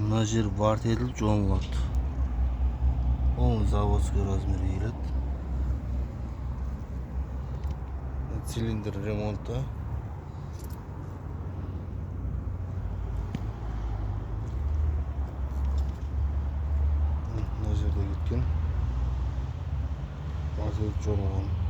Мына жер барт етіліп жонылады. Ол заводской размері келеді. Цилиндр ремонты. Мына жерде кеткен. Барт етіліп жонылған.